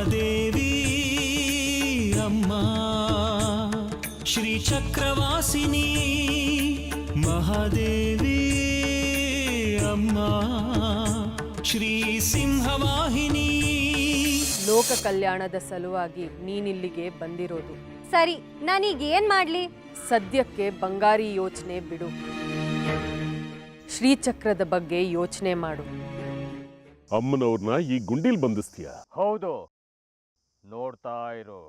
ಮಹಾದೇವಿ ಅಮ್ಮ ಶ್ರೀ ಚಕ್ರವಾಸಿನಿ ಮಹಾದೇವಿ ಅಮ್ಮ ಶ್ರೀ ಸಿಂಹವಾಹಿನಿ. ಲೋಕ ಕಲ್ಯಾಣದ ಸಲುವಾಗಿ ನೀನಿಲ್ಲಿಗೆ ಬಂದಿರೋದು. ಸರಿ, ನಾನೀಗ ಏನ್ ಮಾಡ್ಲಿ? ಸದ್ಯಕ್ಕೆ ಬಂಗಾರಿ ಯೋಚನೆ ಬಿಡು. ಶ್ರೀಚಕ್ರದ ಬಗ್ಗೆ ಯೋಚನೆ ಮಾಡು. ಅಮ್ಮನವ್ರನ್ನ ಈ ಗುಂಡಿಲ್ ಬಂಧಿಸ್ತೀಯ? ಹೌದು, ನೋಡ್ತಾ ಇರು.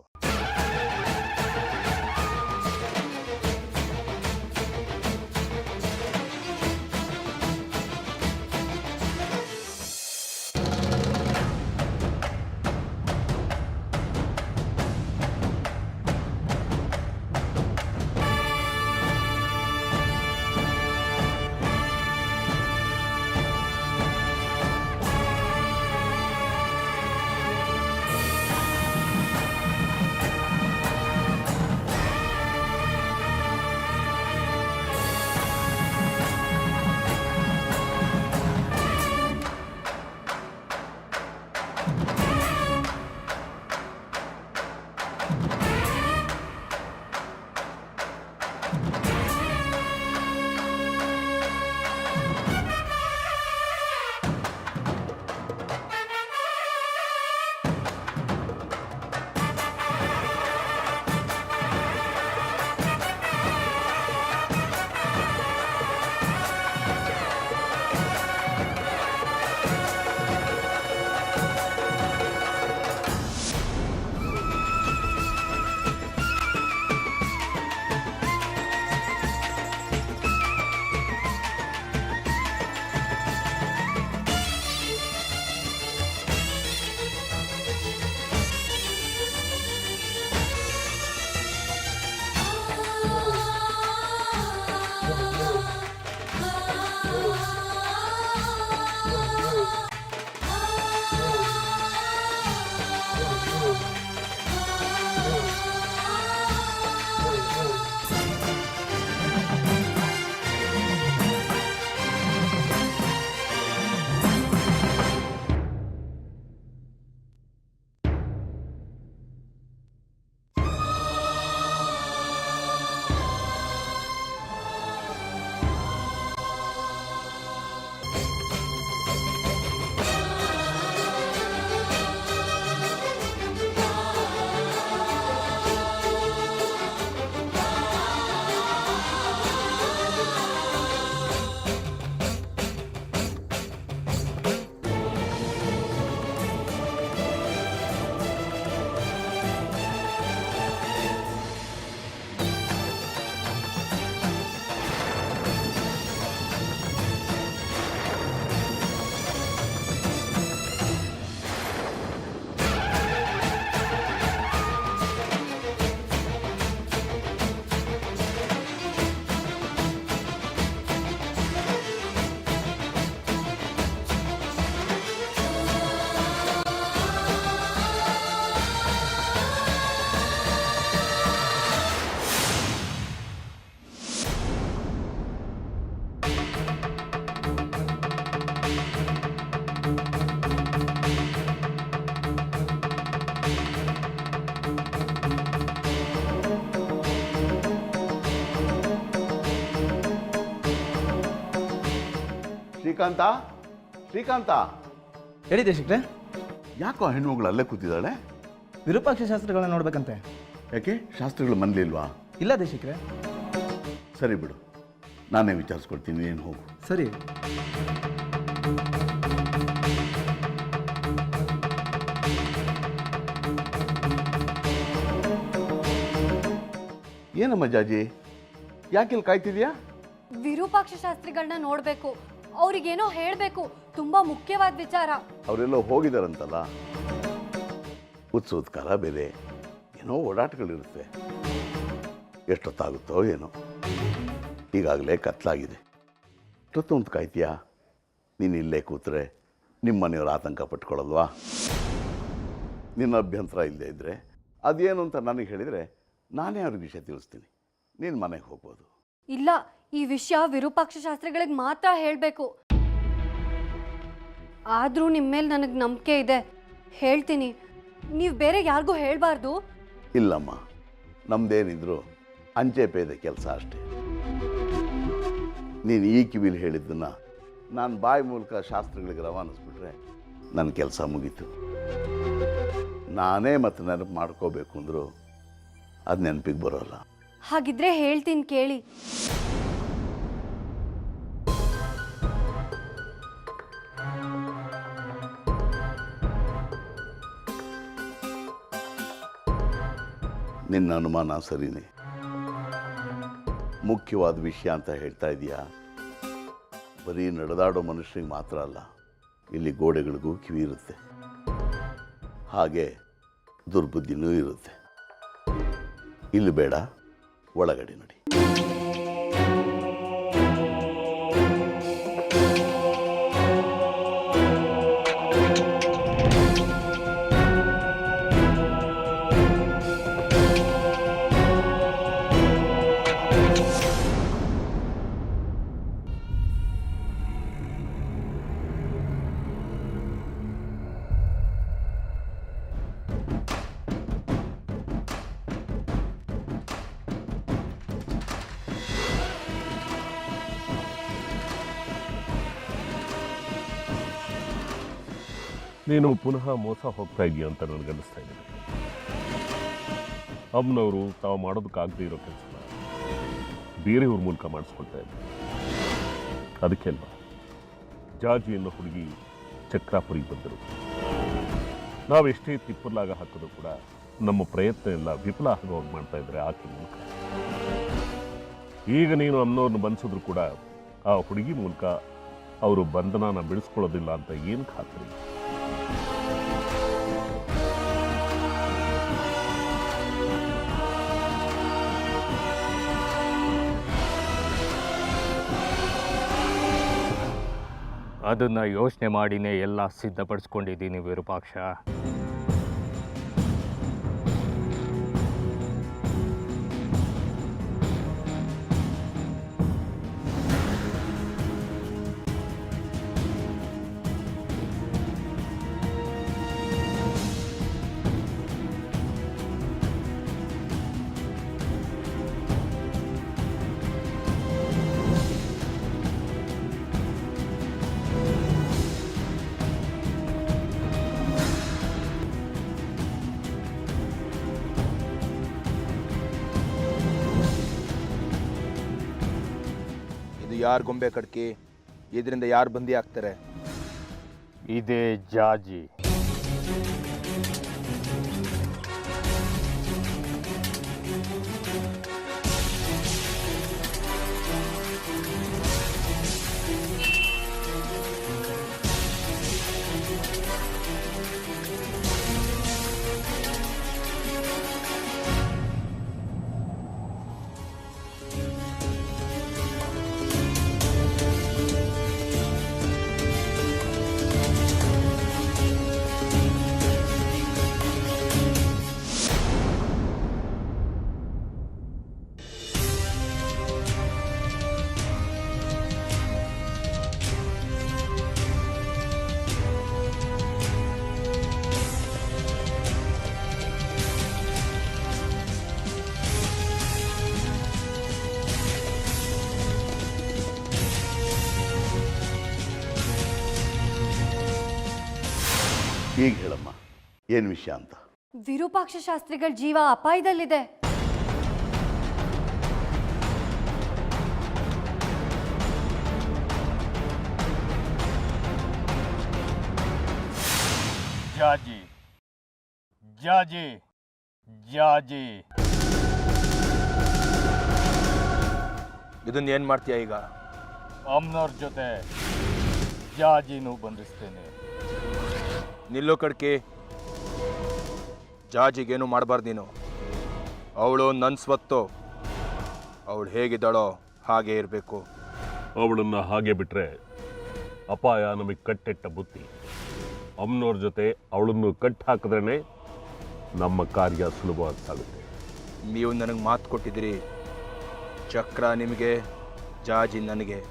ಶ್ರೀಕಾಂತ, ಶ್ರೀಕಾಂತ. ಹೇಳಿ ದೇಶಿಕ್ರೆ. ಯಾಕೋ ಹೆಣ್ಣುಗಳು ಅಲ್ಲೇ ಕೂತಿದ್ದಾಳೆ? ವಿರೂಪಾಕ್ಷ ಶಾಸ್ತ್ರಿಗಳನ್ನ ನೋಡ್ಬೇಕಂತೆ. ಯಾಕೆ, ಶಾಸ್ತ್ರಿಗಳು ಮನೇಲಿಲ್ವಾ? ಇಲ್ಲ ದೇಶಿಕ್ರೆ. ಸರಿ ಬಿಡು, ನಾನೇ ವಿಚಾರಿಸ್ಕೊಡ್ತೀನಿ, ಏನು ಹೋಗು. ಸರಿ. ಏನಮ್ಮ ಜಾಜಿ, ಯಾಕಿಲ್ಲಿ ಕಾಯ್ತಿದ್ಯಾ? ವಿರೂಪಾಕ್ಷ ಶಾಸ್ತ್ರಿಗಳನ್ನ ನೋಡ್ಬೇಕು, ಅವ್ರಿಗೇನೋ ಹೇಳ್ಬೇಕು, ತುಂಬಾ ಮುಖ್ಯವಾದ ವಿಚಾರ. ಅವರೆಲ್ಲೋ ಹೋಗಿದಾರಂತಲ್ಲ, ಉತ್ಸವದ ಕಾಲ ಬೇರೆ, ಏನೋ ಓಡಾಟಗಳಿರುತ್ತೆ, ಎಷ್ಟೊತ್ತಾಗುತ್ತೋ ಏನೋ. ಈಗಾಗಲೇ ಕತ್ಲಾಗಿದೆ, ಎಷ್ಟೊತ್ತೊಂದು ಕಾಯ್ತೀಯಾ? ನೀನು ಇಲ್ಲೇ ಕೂತ್ರೆ ನಿಮ್ಮ ಮನೆಯವರು ಆತಂಕ ಪಟ್ಕೊಳ್ಳಲ್ವಾ? ನಿನ್ನ ಅಭ್ಯಂತರ ಇಲ್ಲದೆ ಇದ್ದರೆ ಅದೇನು ಅಂತ ನನಗೆ ಹೇಳಿದರೆ ನಾನೇ ಅವ್ರಿಗೆ ವಿಷಯ ತಿಳಿಸ್ತೀನಿ, ನೀನು ಮನೆಗೆ ಹೋಗ್ಬೋದು. ಇಲ್ಲ, ಈ ವಿಷಯ ವಿರೂಪಾಕ್ಷ ಶಾಸ್ತ್ರಿಗಳಿಗೆ ಮಾತ್ರ ಹೇಳಬೇಕು. ಆದರೂ ನಿಮ್ಮ ಮೇಲೆ ನನಗೆ ನಂಬಿಕೆ ಇದೆ, ಹೇಳ್ತೀನಿ. ನೀವು ಬೇರೆ ಯಾರಿಗೂ ಹೇಳಬಾರ್ದು. ಇಲ್ಲಮ್ಮ, ನಮ್ದೇನಿದ್ರು ಅಂಚೆ ಪೇದೆ ಕೆಲಸ ಅಷ್ಟೇ. ನೀನು ಈ ಕಿವಿಲಿ ಹೇಳಿದ್ದನ್ನು ನಾನು ಬಾಯಿ ಮೂಲಕ ಶಾಸ್ತ್ರಗಳಿಗೆ ರವಾನಿಸ್ಬಿಟ್ರೆ ನನ್ನ ಕೆಲಸ ಮುಗೀತು. ನಾನೇ ಮತ್ತೆ ನೆನಪು ಮಾಡ್ಕೋಬೇಕು ಅಂದರೂ ಅದು ನೆನಪಿಗೆ ಬರೋಲ್ಲ. ಹಾಗಿದ್ರೆ ಹೇಳ್ತೀನಿ ಕೇಳಿ. ನಿನ್ನ ಅನುಮಾನ ಸರಿನೇ. ಮುಖ್ಯವಾದ ವಿಷಯ ಅಂತ ಹೇಳ್ತಾ ಇದೀಯಾ. ಬರೀ ನಡೆದಾಡೋ ಮನುಷ್ಯನಿಗೆ ಮಾತ್ರ ಅಲ್ಲ, ಇಲ್ಲಿ ಗೋಡೆಗಳಿಗೂ ಕಿವಿ ಇರುತ್ತೆ, ಹಾಗೆ ದುರ್ಬುದ್ಧಿನೂ ಇರುತ್ತೆ. ಇಲ್ಲಿ ಬೇಡ, ಒಳಗಡೆ ನಡಿ. ನೀನು ಪುನಃ ಮೋಸ ಹೋಗ್ತಾ ಇದೆಯಾ ಅಂತ ನನಗನ್ನಿಸ್ತಾ ಇದೆ. ಅಮ್ಮನವರು ತಾವು ಮಾಡೋದಕ್ಕಾಗದೇ ಇರೋ ಕೆಲಸನ ಬೇರೆಯವ್ರ ಮೂಲಕ ಮಾಡಿಸ್ಕೊಳ್ತಾ ಇದ್ದಾರೆ. ಅದಕ್ಕೆ ಅಲ್ವಾ ಜಾಜಿ ಅನ್ನೋ ಹುಡುಗಿ ಚಕ್ರಾಪುರಿಗೆ ಬಂದರು. ನಾವೆಷ್ಟೇ ತಿಪ್ಪಲಾಗ ಹಾಕೋದು ಕೂಡ ನಮ್ಮ ಪ್ರಯತ್ನ ಎಲ್ಲ ವಿಫಲ ಆಗೋಗಿ ಮಾಡ್ತಾ ಇದ್ದಾರೆ ಆಕೆ ಮೂಲಕ. ಈಗ ನೀನು ಅಮ್ಮನವ್ರನ್ನ ಬಂಧಿಸಿದ್ರು ಕೂಡ ಆ ಹುಡುಗಿ ಮೂಲಕ ಅವರು ಬಂಧನನ ಬಿಡಿಸ್ಕೊಳ್ಳೋದಿಲ್ಲ ಅಂತ ಏನು ಖಾತ್ರಿ? ಅದನ್ನು ಯೋಚನೆ ಮಾಡಿನೇ ಎಲ್ಲ ಸಿದ್ಧಪಡಿಸ್ಕೊಂಡಿದ್ದೀನಿ ವಿರೂಪಾಕ್ಷ. ಯಾರು ಗೊಂಬೆ ಕಡ್ಕಿ, ಇದರಿಂದ ಯಾರು ಬಂದಿ ಆಗ್ತಾರೆ? ಇದೇ ಜಾಜಿ. ಈಗ ಹೇಳಮ್ಮ, ಏನು ವಿಷಯ ಅಂತ? ವಿರೂಪಾಕ್ಷ ಶಾಸ್ತ್ರಿಗಳ ಜೀವ ಅಪಾಯದಲ್ಲಿದೆ. ಜಾಜಿ ಜಾಜಿ ಜಾಜಿ. ಇದನ್ನ ಏನು ಮಾಡ್ತೀಯ ಈಗ? ಅಮ್ಮನವ್ರ ಜೊತೆ ಜಾಜಿನೂ ಬಂಧಿಸ್ತೇನೆ. ನಿಲ್ಲೋ ಕಡ್ಕಿ, ಜಾಜಿಗೇನು ಮಾಡಬಾರ್ದು ನೀನು. ಅವಳು ನನ್ನ ಸ್ವತ್ತು. ಅವಳು ಹೇಗಿದ್ದಾಳೋ ಹಾಗೆ ಇರಬೇಕು. ಅವಳನ್ನು ಹಾಗೆ ಬಿಟ್ಟರೆ ಅಪಾಯ ನಮಗೆ ಕಟ್ಟೆಟ್ಟ ಬುತ್ತಿ. ಅಮ್ಮನವ್ರ ಜೊತೆ ಅವಳನ್ನು ಕಟ್ಟು ಹಾಕಿದ್ರೇ ನಮ್ಮ ಕಾರ್ಯ ಸುಲಭವಾಗಿ ಸಾಗುತ್ತೆ. ನೀವು ನನಗೆ ಮಾತು ಕೊಟ್ಟಿದ್ದೀರಿ, ಚಕ್ರ ನಿಮಗೆ, ಜಾಜಿ ನನಗೆ.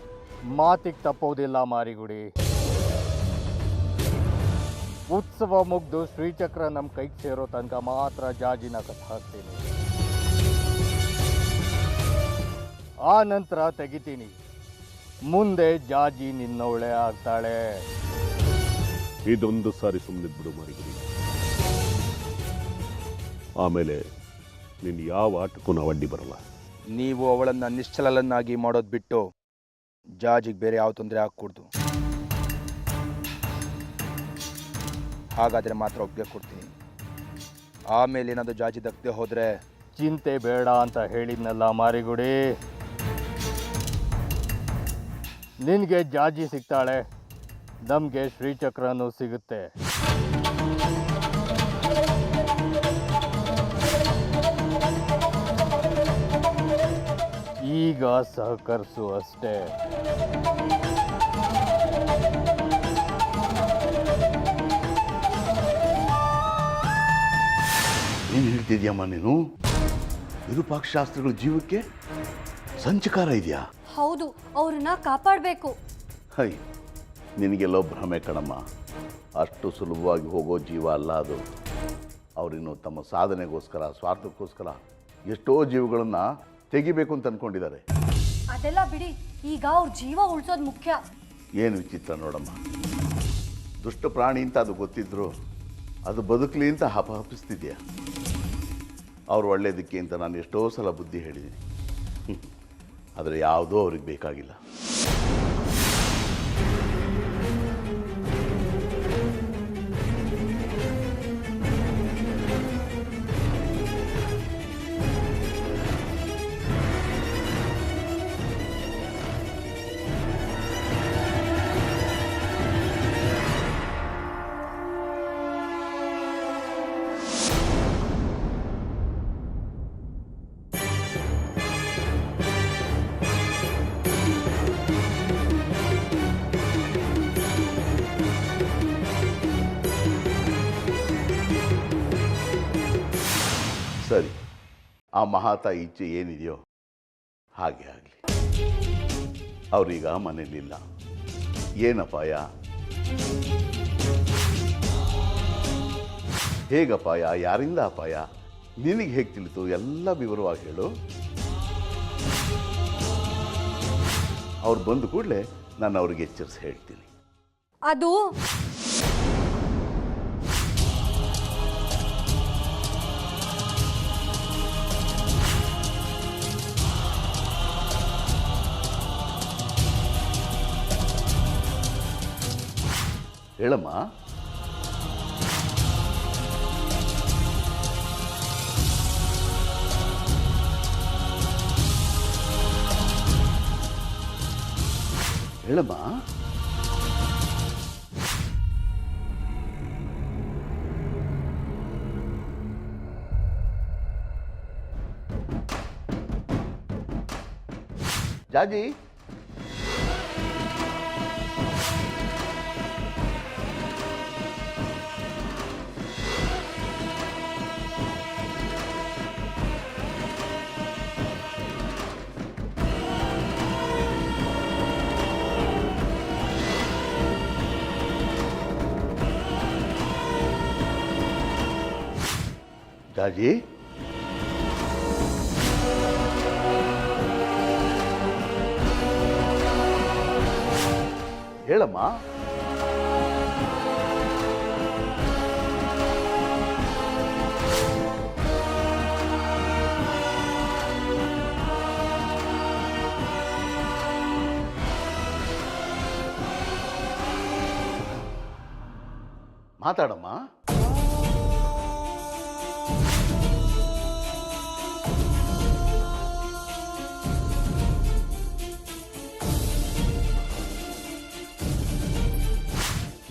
ಮಾತಿಗೆ ತಪ್ಪೋದಿಲ್ಲ ಮಾರಿಗುಡಿ. ಉತ್ಸವ ಮುಗ್ದು ಶ್ರೀಚಕ್ರ ನಮ್ಮ ಕೈಗೆ ಸೇರೋ ತನಕ ಮಾತ್ರ ಜಾಜಿನ ಕಥೆ ಹಾಕ್ತೀನಿ. ಆ ನಂತರ ತೆಗಿತೀನಿ. ಮುಂದೆ ಜಾಜಿ ನಿನ್ನವಳೆ ಆಗ್ತಾಳೆ. ಇದೊಂದು ಸಾರಿ ಸುಮ್ಮನೆ ಬಿಡು ಮಾರಿಗುಡಿ. ಆಮೇಲೆ ನೀನು ಯಾವ ಆಟಕ್ಕೂ ನಾವು ಅಡ್ಡಿ ಬರಲ್ಲ. ನೀವು ಅವಳನ್ನು ನಿಶ್ಚಲನ್ನಾಗಿ ಮಾಡೋದು ಬಿಟ್ಟು ಜಾಜಿಗೆ ಬೇರೆ ಯಾವ ತೊಂದರೆ ಆಗ್ಕೂಡ್ದು. ಹಾಗಾದರೆ ಮಾತ್ರ ಒಪ್ಪಿಗೆ ಕೊಡ್ತೀನಿ. ಆಮೇಲೆ ಏನಾದರೂ ಜಾಜಿ ದಕ್ಕದೆ ಹೋದರೆ ಚಿಂತೆ ಬೇಡ ಅಂತ ಹೇಳಿದ್ನಲ್ಲ ಮಾರಿಗುಡಿ. ನಿನಗೆ ಜಾಜಿ ಸಿಗ್ತಾಳೆ, ನಮಗೆ ಶ್ರೀಚಕ್ರನೂ ಸಿಗುತ್ತೆ. ಈಗ ಸಹಕರಿಸು ಅಷ್ಟೇ. ಏನು ಹೇಳ್ತಿದ್ಯಮ್ಮ ನೀನು? ವಿರೂಪಾಕ್ಷಶಾಸ್ತ್ರಿಗಳ ಜೀವಕ್ಕೆ ಸಂಚಕಾರ ಇದೆಯಾ? ಹೌದು, ಅವ್ರನ್ನ ಕಾಪಾಡಬೇಕು. ಹೈ, ನಿನಗೆಲ್ಲೋ ಭ್ರಮೆ ಕಣಮ್ಮ. ಅಷ್ಟು ಸುಲಭವಾಗಿ ಹೋಗೋ ಜೀವ ಅಲ್ಲ ಅದು. ಅವರಿನ್ನು ತಮ್ಮ ಸಾಧನೆಗೋಸ್ಕರ, ಸ್ವಾರ್ಥಕ್ಕೋಸ್ಕರ ಎಷ್ಟೋ ಜೀವಗಳನ್ನು ತೆಗಿಬೇಕು ಅಂತ ಅಂದ್ಕೊಂಡಿದ್ದಾರೆ. ಅದೆಲ್ಲ ಬಿಡಿ, ಈಗ ಅವ್ರ ಜೀವ ಉಳಿಸೋದು ಮುಖ್ಯ. ಏನು ವಿಚಿತ್ರ ನೋಡಮ್ಮ. ದುಷ್ಟ ಪ್ರಾಣಿ ಅಂತ ಅದು ಗೊತ್ತಿದ್ರು ಅದು ಬದುಕಲಿ ಅಂತ ಹಪಹಪಿಸ್ತಿದ್ಯಾ. ಅವ್ರು ಒಳ್ಳೇದಕ್ಕೆ ಅಂತ ನಾನು ಎಷ್ಟೋ ಸಲ ಬುದ್ಧಿ ಹೇಳಿದ್ದೀನಿ. ಆದರೆ ಯಾವುದೋ ಅವ್ರಿಗೆ ಬೇಕಾಗಿಲ್ಲ. ಸರಿ, ಆ ಮಹಾತಾಯಿ ಇಚ್ಛೆ ಏನಿದೆಯೋ ಹಾಗೆ ಆಗಲಿ. ಅವರೀಗ ಮನೇಲಿಲ್ಲ. ಏನಪಾಯ? ಹೇಗಪಾಯ? ಯಾರಿಂದ ಅಪಾಯ? ನಿನಗೆ ಹೇಗೆ ತಿಳಿತು? ಎಲ್ಲ ವಿವರವಾಗಿ ಹೇಳು. ಅವ್ರು ಬಂದ ಕೂಡಲೇ ನಾನು ಅವ್ರಿಗೆ ಎಚ್ಚರಿಸಿ ಹೇಳ್ತೀನಿ. ಅದು ಹೇಳಮ್ಮ. ಹೇಳಮ್ಮ. ಜಾಜಿ, ಜಾಜಿ, ಹೇಳಮ್ಮ. ಮಾತಾಡಮ್ಮ.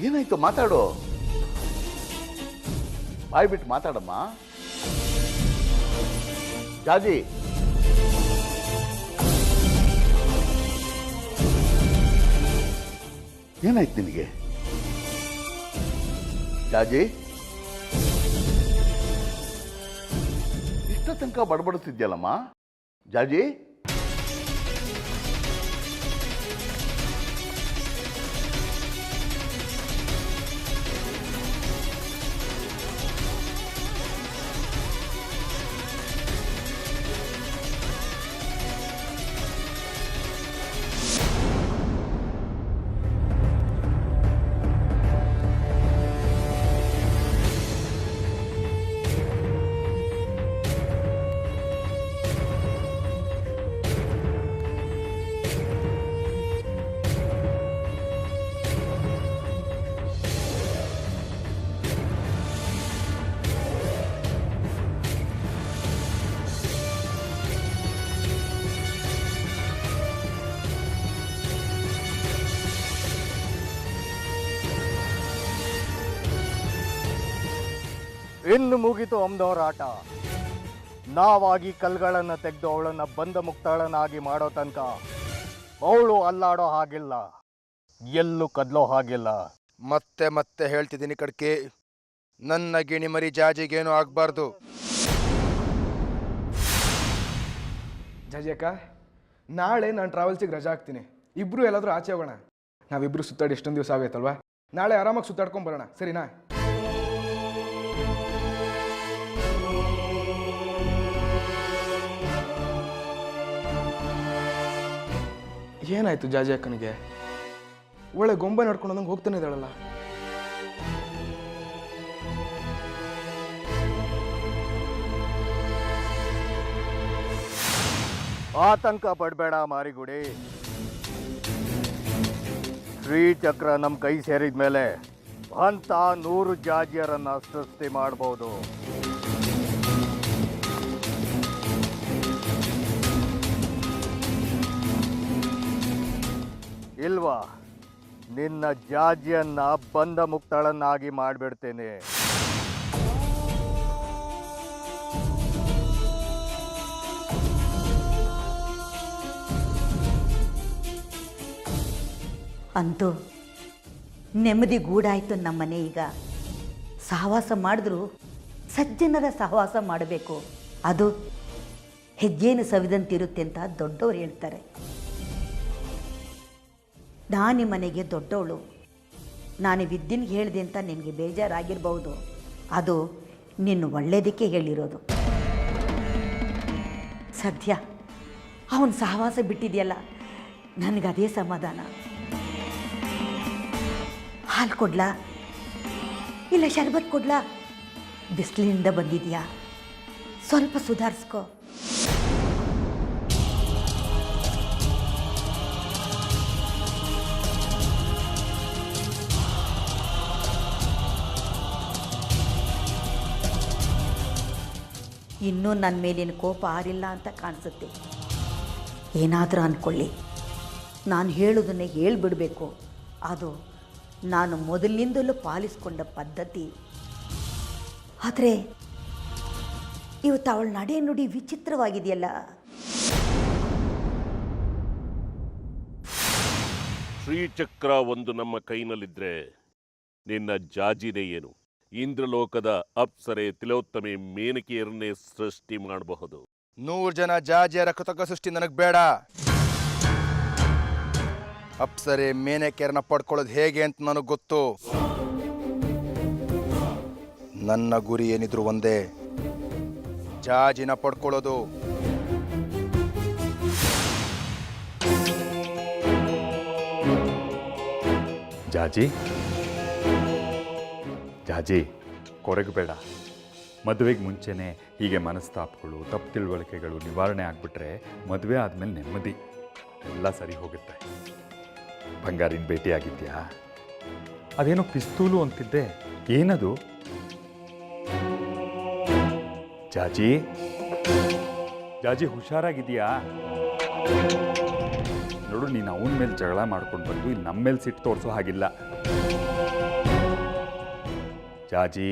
ಏನಾಯ್ತು? ಮಾತಾಡು. ಬಾಯ್ ಬಿಟ್ಟು ಮಾತಾಡಮ್ಮ. ಜಾಜಿ, ಏನಾಯ್ತು ನಿನಗೆ? ಜಾಜಿ, ಇಷ್ಟ ತನಕ ಬಡಬಡಿಸ್ತಿದ್ಯಲ್ಲಮ್ಮ. ಜಾಜಿ, ಇನ್ನು ಮುಗಿತು ಅಮ್ಮನವ್ರ ಆಟ. ನಾವಾಗಿ ಕಲ್ಗಳನ್ನು ತೆಗೆದು ಅವಳನ್ನ ಬಂದ ಮುಕ್ತಾಳನಾಗಿ ಮಾಡೋ ತನಕ ಅವಳು ಅಲ್ಲಾಡೋ ಹಾಗಿಲ್ಲ, ಎಲ್ಲೂ ಕದ್ಲೋ ಹಾಗಿಲ್ಲ. ಮತ್ತೆ ಮತ್ತೆ ಹೇಳ್ತಿದ್ದೀನಿ ಕಡ್ಕಿ, ನನ್ನ ಗಿಣಿಮರಿ ಜಾಜಿಗೇನು ಆಗ್ಬಾರ್ದು. ಜಾಜಿ ಅಕ್ಕ, ನಾಳೆ ನಾನು ಟ್ರಾವೆಲ್ಸಿಗೆ ರಜಾ ಹಾಕ್ತೀನಿ. ಇಬ್ಬರು ಎಲ್ಲಾದರೂ ಆಚೆ ಹೋಗೋಣ. ನಾವಿಬ್ಬರು ಸುತ್ತಾಡಿ ಎಷ್ಟೊಂದು ದಿವಸ ಆಗೈತಲ್ವಾ? ನಾಳೆ ಆರಾಮಾಗಿ ಸುತ್ತಾಡ್ಕೊಂಡು ಬರೋಣ, ಸರಿನಾ? ಏನಾಯ್ತು ಜಾಜಿ ಅಕ್ಕನಿಗೆ? ಒಳ್ಳೆ ಗೊಂಬೆ ನಡ್ಕೊಂಡು ನಂಗೆ ಹೋಗ್ತಾನೆ ಇದ್ದಾಳಲ್ಲ. ಆತಂಕ ಪಡಬೇಡ ಮಾರಿಗುಡಿ. ಶ್ರೀಚಕ್ರ ನಮ್ಮ ಕೈ ಸೇರಿದ ಮೇಲೆ ಅಂತ 100 ಜಾಜಿಯರನ್ನ ಸೃಷ್ಟಿ ಮಾಡಬಹುದು. ಇಲ್ವಾ, ನಿನ್ನ ಜಾಜಿಯನ್ನ ಬಂದ ಮುಕ್ತಳನ್ನಾಗಿ ಮಾಡಿಬಿಡ್ತೇನೆ. ಅಂತೂ ನೆಮ್ಮದಿ ಗೂಡಾಯಿತು ನಮ್ಮನೆ. ಈಗ ಸಹವಾಸ ಮಾಡಿದ್ರು ಸಜ್ಜನರ ಸಹವಾಸ ಮಾಡಬೇಕು, ಅದು ಹೆಜ್ಜೇನು ಸವಿದಂತಿರುತ್ತೆ ಅಂತ ದೊಡ್ಡವರು ಹೇಳ್ತಾರೆ. ನಾನು ಮನೆಗೆ ದೊಡ್ಡವಳು, ನಾನು ವಿದ್ಯೆಗೆ ಹೇಳಿದೆ ಅಂತ ನಿನಗೆ ಬೇಜಾರಾಗಿರ್ಬೋದು. ಅದು ನಿನ್ನ ಒಳ್ಳೆಯದಕ್ಕೆ ಹೇಳಿರೋದು. ಸದ್ಯ ಅವನ ಸಹವಾಸ ಬಿಟ್ಟಿದೆಯಲ್ಲ, ನನಗದೇ ಸಮಾಧಾನ. ಹಾಲು ಕೊಡ್ಲಾ ಇಲ್ಲ ಶರ್ಬತ್ ಕೊಡ್ಲಾ? ಬಿಸಿಲಿನಿಂದ ಬಂದಿದೆಯಾ, ಸ್ವಲ್ಪ ಸುಧಾರಿಸ್ಕೋ. ಇನ್ನೂ ನನ್ನ ಮೇಲಿನ ಕೋಪ ಆರಿಲ್ಲ ಅಂತ ಕಾಣಿಸುತ್ತೆ. ಏನಾದರೂ ಅಂದ್ಕೊಳ್ಳಿ, ನಾನು ಹೇಳೋದನ್ನೇ ಹೇಳಿಬಿಡಬೇಕು. ಅದು ನಾನು ಮೊದಲಿನಿಂದಲೂ ಪಾಲಿಸ್ಕೊಂಡ ಪದ್ಧತಿ. ಆದರೆ ಇವತ್ತು ಅವಳ ನಡೆ ನುಡಿ ವಿಚಿತ್ರವಾಗಿದೆಯಲ್ಲ. ಶ್ರೀಚಕ್ರ ಒಂದು ನಮ್ಮ ಕೈನಲ್ಲಿದ್ರೆ ನಿನ್ನ ಜಾಜಿನೇ ಏನು? ಇಂದ್ರಲೋಕದ ಅಪ್ಸರೆ ತಿಲೋತ್ತಮೆ ಮೇನಕೆಯರನ್ನೇ ಸೃಷ್ಟಿ ಮಾಡಬಹುದು. 100 ಜನ ಜಾಜಿಯರ ಕೃತಕ ಸೃಷ್ಟಿ ನನಗೆ ಬೇಡ. ಅಪ್ಸರೆ ಮೇನಕೆಯರನ್ನ ಪಡ್ಕೊಳ್ಳೋದು ಹೇಗೆ ಅಂತ ನನಗೆ ಗೊತ್ತು. ನನ್ನ ಗುರಿ ಏನಿದ್ರು ಒಂದೇ, ಜಾಜಿನ ಪಡ್ಕೊಳ್ಳೋದು. ಜಾಜಿ ಜಾಜಿ ಕೊರಗಬೇಡ. ಮದುವೆಗೆ ಮುಂಚೆನೇ ಹೀಗೆ ಮನಸ್ತಾಪಗಳು, ತಪ್ಪು ತಿಳುವಳಿಕೆಗಳು ನಿವಾರಣೆ ಆಗಿಬಿಟ್ರೆ ಮದುವೆ ಆದಮೇಲೆ ನೆಮ್ಮದಿ, ಎಲ್ಲ ಸರಿ ಹೋಗುತ್ತೆ. ಬಂಗಾರಿನ ಭೇಟಿಯಾಗಿದ್ಯಾ? ಅದೇನೋ ಪಿಸ್ತೂಲು ಅಂತಿದ್ದೆ, ಏನದು? ಜಾಜಿ ಜಾಜಿ ಹುಷಾರಾಗಿದೆಯಾ? ನೋಡು, ನೀನು ಅವನ ಮೇಲೆ ಜಗಳ ಮಾಡ್ಕೊಂಡು ಬಂದು ಇಲ್ಲಿ ನಮ್ಮ ಮೇಲೆ ಸಿಟ್ಟು ತೋರಿಸೋ ಹಾಗಿಲ್ಲ. ಜಾಜಿ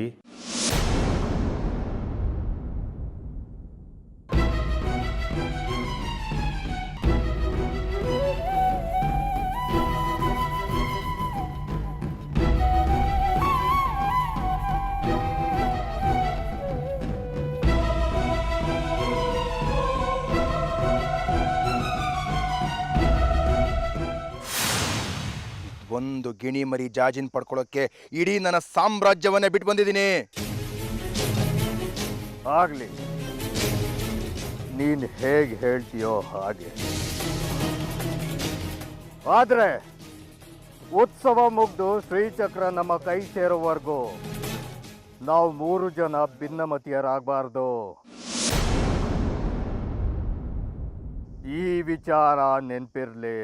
ಒಂದು ಗಿಣಿ ಮರಿ ಜಾಜಿನ್ ಪಡ್ಕೊಳ್ಳೋಕೆ ಇಡೀ ನನ್ನ ಸಾಮ್ರಾಜ್ಯವನ್ನೇ ಬಿಟ್ಟು ಬಂದಿದ್ದೀನಿ. ಆಗ್ಲಿ, ನೀನು ಹೇಗೆ ಹೇಳ್ತೀಯೋ ಹಾಗೆ. ಆದ್ರೆ ಉತ್ಸವ ಮುಗ್ದು ಶ್ರೀಚಕ್ರ ನಮ್ಮ ಕೈ ಸೇರೋವರೆಗೂ ನಾವು 3 ಜನ ಭಿನ್ನಮತೀಯರಾಗಬಾರ್ದು. ಈ ವಿಚಾರ ನೆನಪಿರ್ಲಿ.